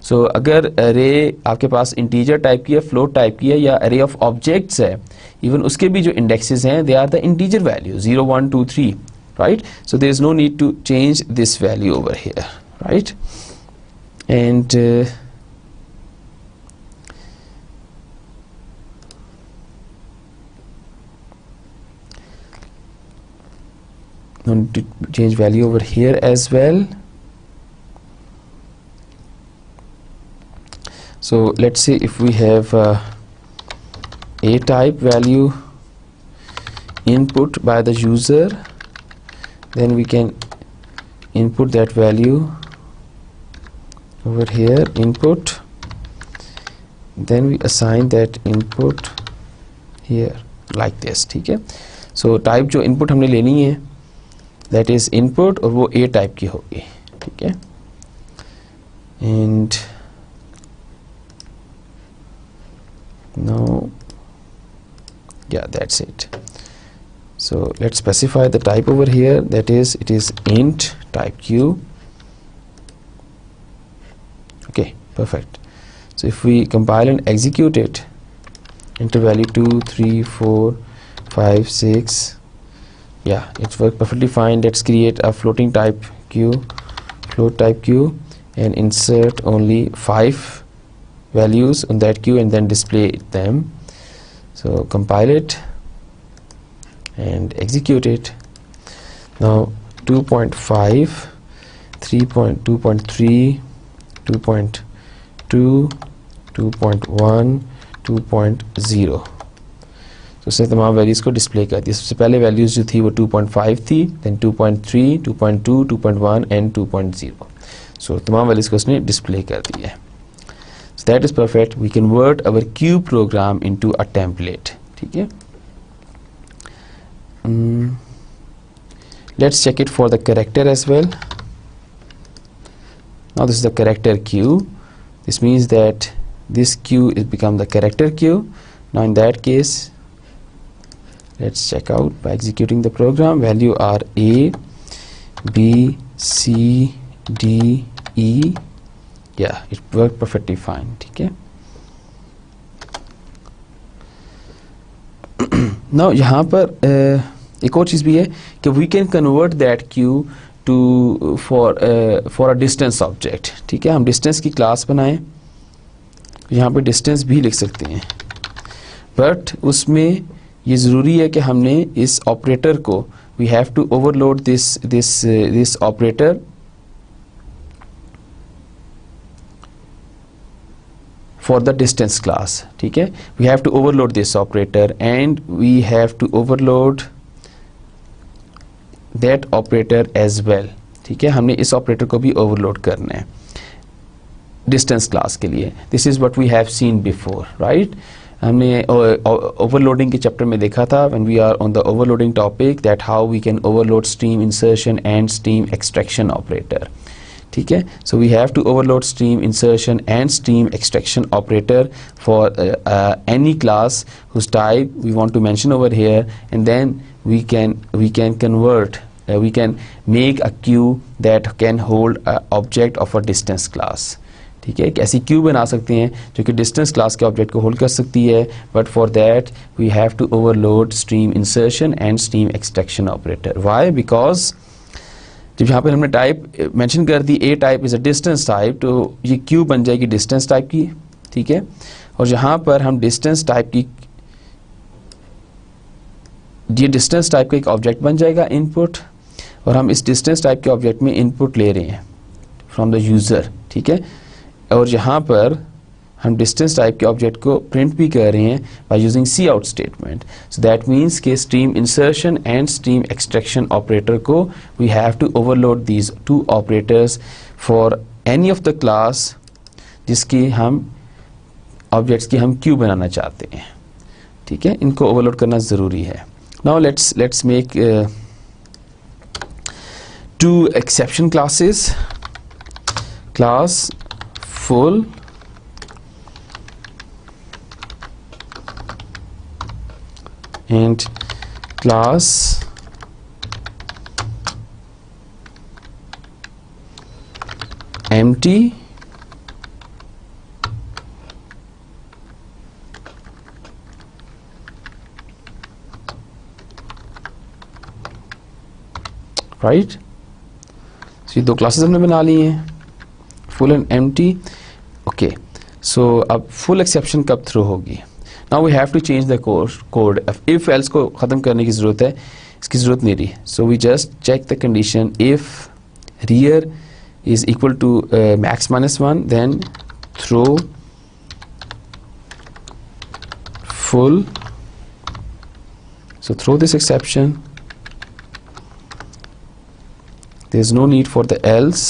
So अगर array आपके पास integer टाइप की है, float टाइप की है या array of objects है, even उसके भी जो indexes हैं, they are the integer value 0, 1, 2, 3, right? So there is no need to change this value over here, right? And no need to change value over here as well. So let's say if we have a type value input by the user, then we can input that value over here, input, then we assign that input here like this. ठीक है, so type जो input हमने लेनी है that is input और वो a type की होगी. ठीक है, and now yeah, that's it. So let's specify the type over here, that is it is int type q. Okay, perfect. So if we compile and execute it, enter value 2, 3, 4, 5, 6, yeah, it's worked perfectly fine. Let's create a floating type queue, float type queue, and insert only 5 values on that queue and then display them. So compile it and execute it. Now 2.5, 3.2.3, 2.2, 2.1, 2.0. तो उसने तमाम values को display कर दिया. सबसे पहले values जो थी वो 2.5 थी, देन 2.3, 2.2, 2.1 एंड 2.0. सो तमाम वैल्यूज़ को उसने डिस्प्ले कर दिया है. So that is perfect. We convert our queue program into a template. ठीक है, let's check it for the character as well. Now this is the character queue. This means that this queue is become the character queue. Now in that case, let's check out by executing the program. Value are A, B, C, D, E. Yeah, it worked perfectly fine. ठीक है. Now यहाँ पर एक और चीज़ भी है कि we can convert that queue to for a distance object. ठीक है, हम distance की क्लास बनाएं, यहाँ पे distance भी लिख सकते हैं, बट उसमें ये ज़रूरी है कि हमने इस ऑपरेटर को we have to overload this operator for the distance class. ठीक है, we have to overload this operator and we have to overload that operator as well. ठीक है, हमने इस ऑपरेटर को भी ओवरलोड करना है डिस्टेंस क्लास के लिए. This is what we have seen before, right. हमने ओवरलोडिंग के चैप्टर में देखा था when we are on the overloading topic that how we can overload stream insertion and stream extraction operator. ठीक है. So we have to overload stream insertion and stream extraction operator for any class whose type we want to mention over here, and then we can convert, we can make a queue that can hold a object of a distance class. ठीक है, एक ऐसी Q बना सकते हैं जो कि distance class के ऑब्जेक्ट को होल्ड कर सकती है, but for that we have to overload stream insertion and stream extraction operator. Why? Because जब यहाँ पर हमने टाइप मेंशन कर दी A type is a distance type, तो ये क्यू बन जाएगी डिस्टेंस टाइप की. ठीक है, और यहाँ पर हम डिस्टेंस टाइप की, ये डिस्टेंस टाइप का एक ऑब्जेक्ट बन जाएगा इनपुट, और हम इस डिस्टेंस टाइप के ऑब्जेक्ट में इनपुट ले रहे हैं फ्रॉम द यूज़र. ठीक है, और यहाँ पर हम डिस्टेंस टाइप के ऑब्जेक्ट को प्रिंट भी कर रहे हैं by using cout statement. So that means के stream insertion and stream extraction operator को we have to overload these two operators for any of the class जिसकी हम ऑब्जेक्ट्स की हम क्यू बनाना चाहते हैं. ठीक है, इनको ओवरलोड करना ज़रूरी है. Now let's make two exception classes, class full and class empty right. ये दो क्लासेस हमने बना ली हैं, full and empty. Okay, so अब फुल एक्सेप्शन कब थ्रो होगी? Now we have to change the code. If else को ख़त्म करने की ज़रूरत है, इसकी ज़रूरत नहीं रही. So we just check the condition, if rear is equal to max -1 then throw full. So throw this exception. There's no need for the else.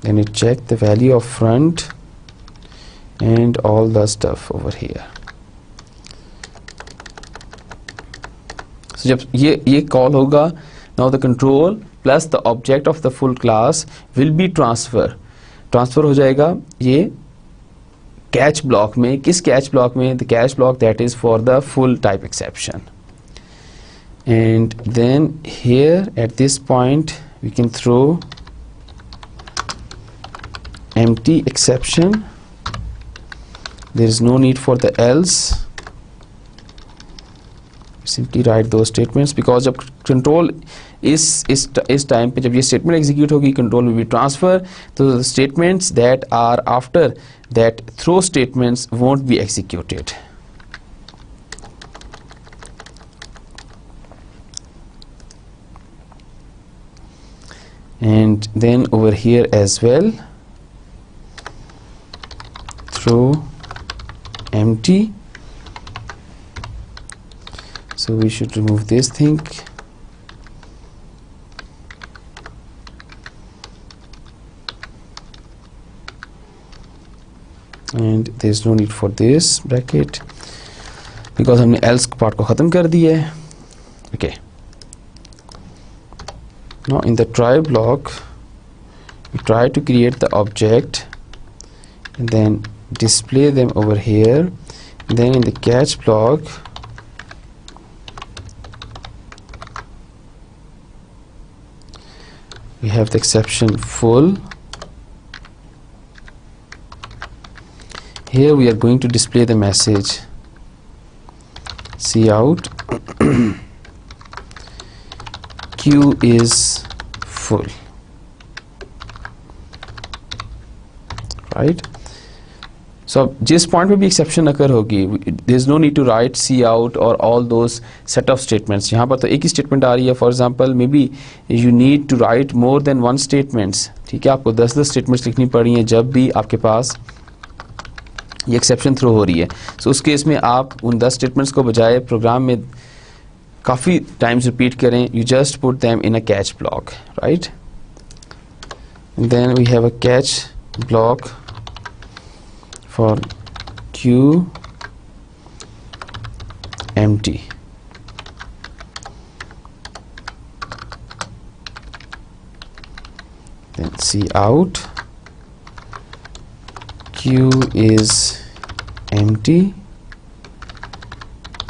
Then you check the value of front and all the stuff over here. So जब ये call होगा, now the control plus the object of the full class will be transfer हो जाएगा ये catch block में. किस catch block में? The catch block that is for the full type exception. And then here at this point we can throw empty exception. There is no need for the else. Simply write those statements, because जब control इस time पे जब ये statement execute होगी, control will be transfer, तो the statements that are after that throw statements won't be executed. And then over here as well, throw empty. So we should remove this thing. And there's no need for this bracket because हमने else part को ख़त्म कर दिया है. Okay. Now in the try block, we try to create the object and then display them over here. And then in the catch block, we have the exception full. Here we are going to display the message cout queue is full, right? So जिस point पे भी exception occur होगी, there is no need to write cout or all those set of statements. यहाँ पर तो एक ही statement आ रही है. For example, maybe you need to write more than one statements. ठीक है, आपको 10 statements लिखनी पड़ी हैं जब भी आपके पास ये एक्सेप्शन थ्रो हो रही है. सो उस केस में आप उन 10 स्टेटमेंट्स को बजाय प्रोग्राम में काफ़ी टाइम्स रिपीट करें. You just put them in a catch block, right? Then we have a catch block for queue empty. then C out, Q is empty,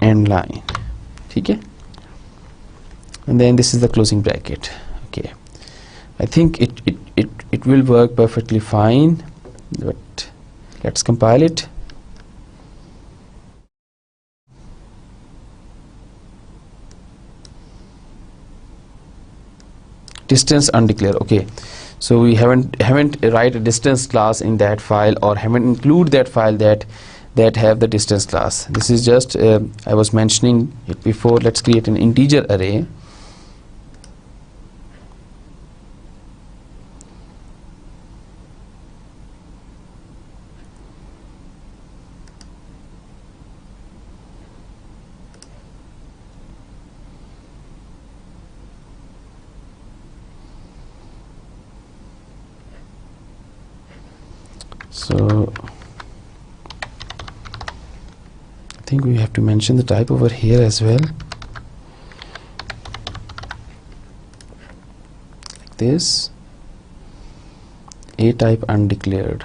end line. ठीक है, and then this is the closing bracket. Okay, I think it will work perfectly fine, but let's compile it. Distance undeclared. Okay, so we haven't write a distance class in that file, or haven't include that file that have the distance class. This is just I was mentioning it before. Let's create an integer array. So I think we have to mention the type over here as well, like this, a type undeclared.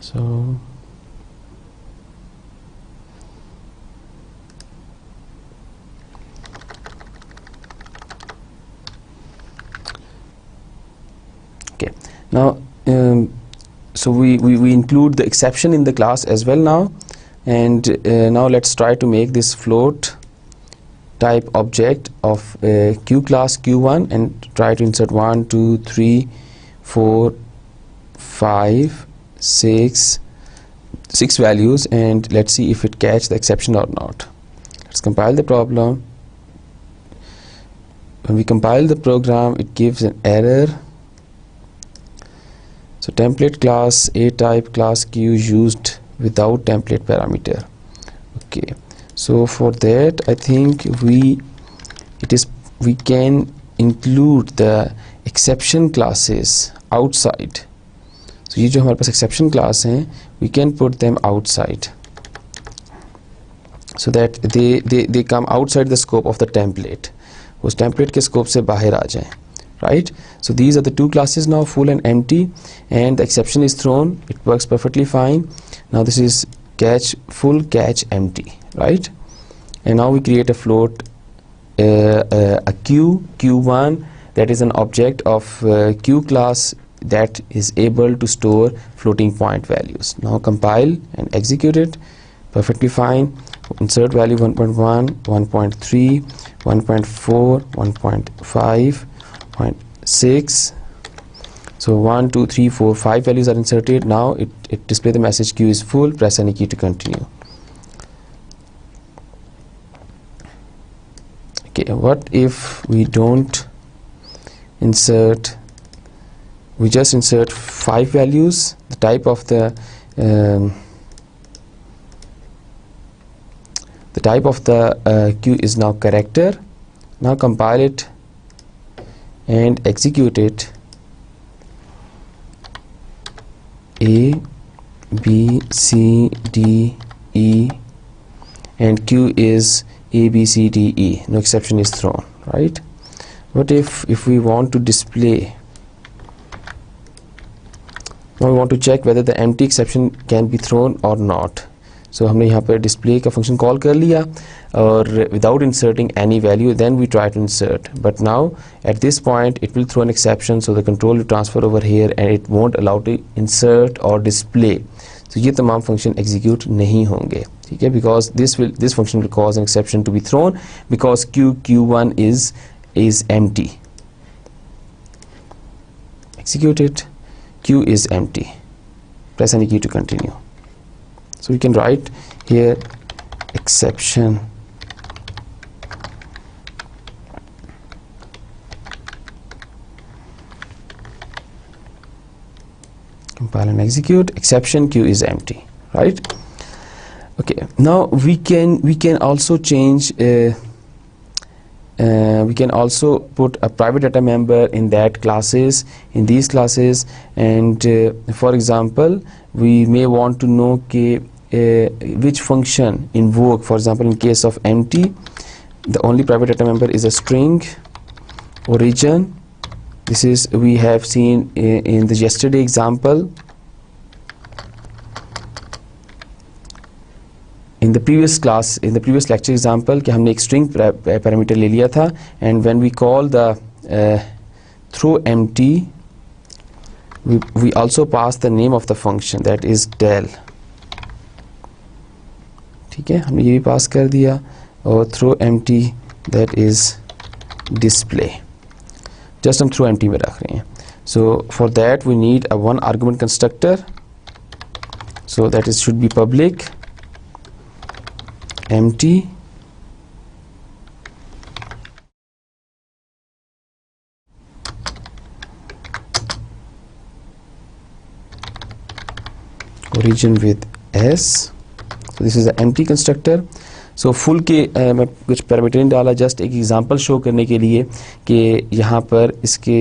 So okay, now so we include the exception in the class as well now, and now let's try to make this float type object of Q class Q1 and try to insert 1 2 3 4 5 6 values, and let's see if it catch the exception or not. Let's compile the problem. When we compile the program, it gives an error. So template class A type class Q used without template parameter. Okay, so for that I think we can include the exception classes outside. So ये जो हमारे पास exception class हैं, we can put them outside so that they come outside the scope of the template. उस template के scope से बाहर आ जाएं, right? So these are the two classes now, full and empty, and the exception is thrown. It works perfectly fine. Now this is catch full, catch empty, right? And now we create a float, a Q1 that is an object of Q class that is able to store floating point values. Now compile and execute it. Perfectly fine. Insert value 1.1, 1.3, 1.4, 1.5, 0.6. So 1 2 3 4 5 values are inserted. Now it display the message Q is full. Press any key to continue. Okay, what if we don't insert, we just insert 5 values? The type of the Q is now character. Now compile it and execute it. A, B, C, D, E, and Q is A, B, C, D, E. No exception is thrown, right? What if we want to display, now we want to check whether the empty exception can be thrown or not. So हमने यहाँ पर display का function call कर लिया और without inserting any value, then we try to insert. But now at this point it will throw an exception, so the control will transfer over here and it won't allow to insert or display. So ये तमाम function execute नहीं होंगे, ठीक है? Because this function will cause an exception to be thrown because Q1 is empty. Execute it. Q is empty. Press any key to continue. So we can write here exception compile and execute. Exception Q is empty, right? Okay, now we can also change we can also put a private data member in that classes, in these classes, and for example we may want to know which function invoke. For example, in case of empty, the only private data member is a string origin. This is we have seen in the yesterday example. In the previous class, in the previous lecture example, कि हमने एक string parameter ले लिया था, and when we call the throw empty, we also pass the name of the function, that is del. ठीक है, हमने ये भी pass कर दिया, और throw empty, that is display. Just हम throw empty में रख रहे हैं. So for that we need a one argument constructor. So that is should be public empty origin with s. So this is the empty constructor. So full के मैं कुछ parameter नहीं डाला, जस्ट एक एग्जांपल शो करने के लिए कि यहाँ पर इसके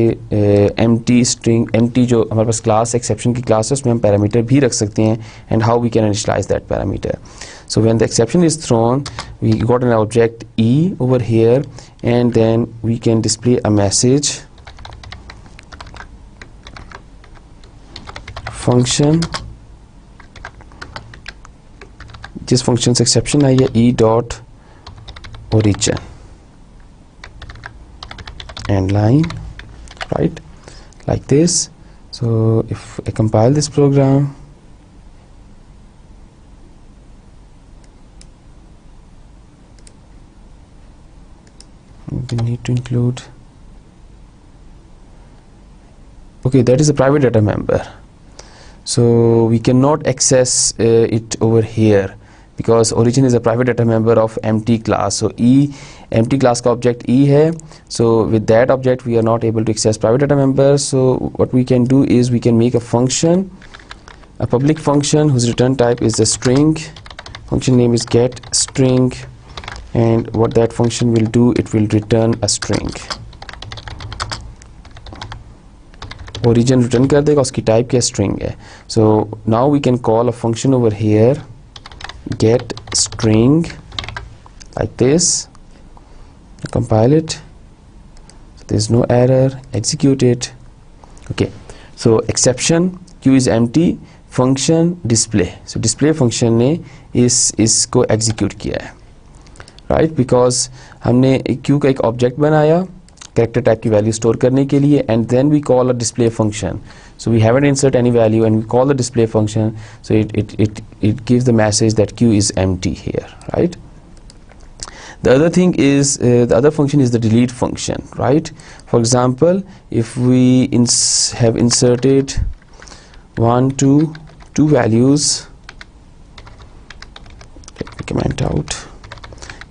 empty string, empty जो हमारे पास क्लास एक्सेप्शन की क्लास है उसमें हम पैरामीटर भी रख सकते हैं, and how we can initialize that parameter. So when the exception is thrown, we got an object e over here, and then we can display a message function. जिस function से exception आई है e dot origin and line, right, like this. So if I compile this program, we need to include, okay, that is a private data member, so we cannot access it over here because origin is a private data member of empty class. So e, empty class का object e है, so with that object we are not able to access private data members. So what we can do is we can make a function, a public function whose return type is a string. Function name is get string, and what that function will do, it will return a string. Origin return कर देगा, उसकी type क्या string है. So now we can call a function over here, get string, like this. Compile it. So there's no error. Execute it. Okay. So exception, q is empty, function display. So display function ने इसको execute किया है. Right, because हमने q का एक object बनाया character type की value store करने के लिए, and then we call a display function. So we haven't insert any value and we call the display function, so it gives the message that q is empty here, right? The other thing is the other function is the delete function, right? For example, if we have inserted 1 2 values, let me comment out,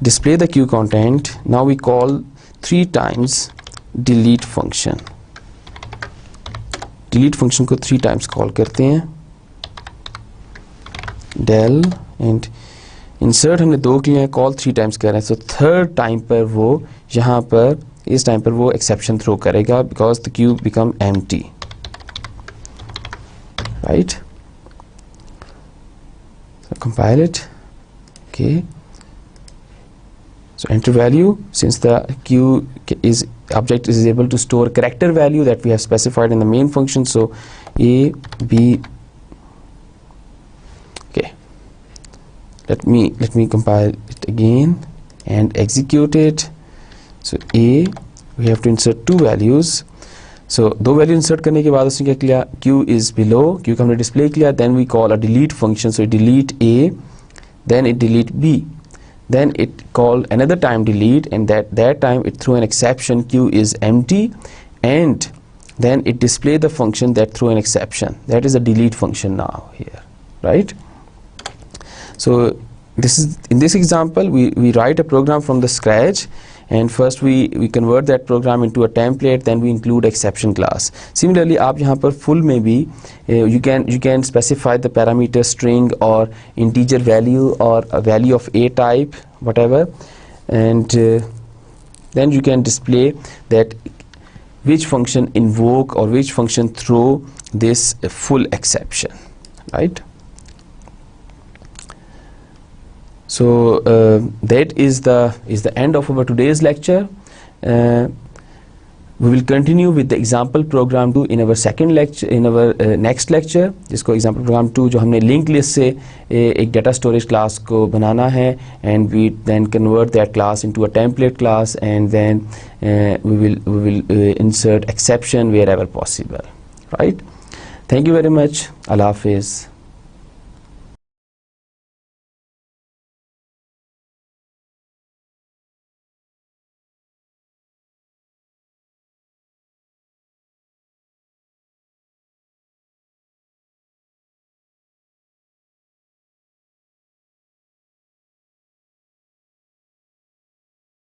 display the q content. Now we call 3 times delete function. Delete function को 3 times call करते हैं, del, and insert हमने 2 किए हैं, call 3 times कर रहे हैं. So third time पर वो यहाँ पर इस time पर वो exception throw करेगा because the queue become empty, right? So compile it. Okay. So enter value, since the queue is object is able to store character value that we have specified in the main function. So a b, okay, let me compile it again and execute it. So a, we have to insert 2 values. So 2 value insert करने के बाद उसने क्या किया, q is below, q को हमने display किया, then we call a delete function. So it delete a, then it delete b, then it called another time delete, and that time it threw an exception, q is empty, and then it displayed the function that threw an exception. That is a delete function now here, right? So this is, in this example we write a program from the scratch, and first we convert that program into a template, then we include exception class. Similarly आप यहाँ पर full में भी you can specify the parameter string or integer value or a value of a type, whatever, and then you can display that which function invoke or which function throw this full exception, right? So that is the end of our today's lecture. We will continue with the example program 2 in our second lecture, in our next lecture, जिसको example program 2 जो हमने linked list से एक data storage class को बनाना है, and we then convert that class into a template class, and then we will insert exception wherever possible, right? Thank you very much. Allah Hafiz.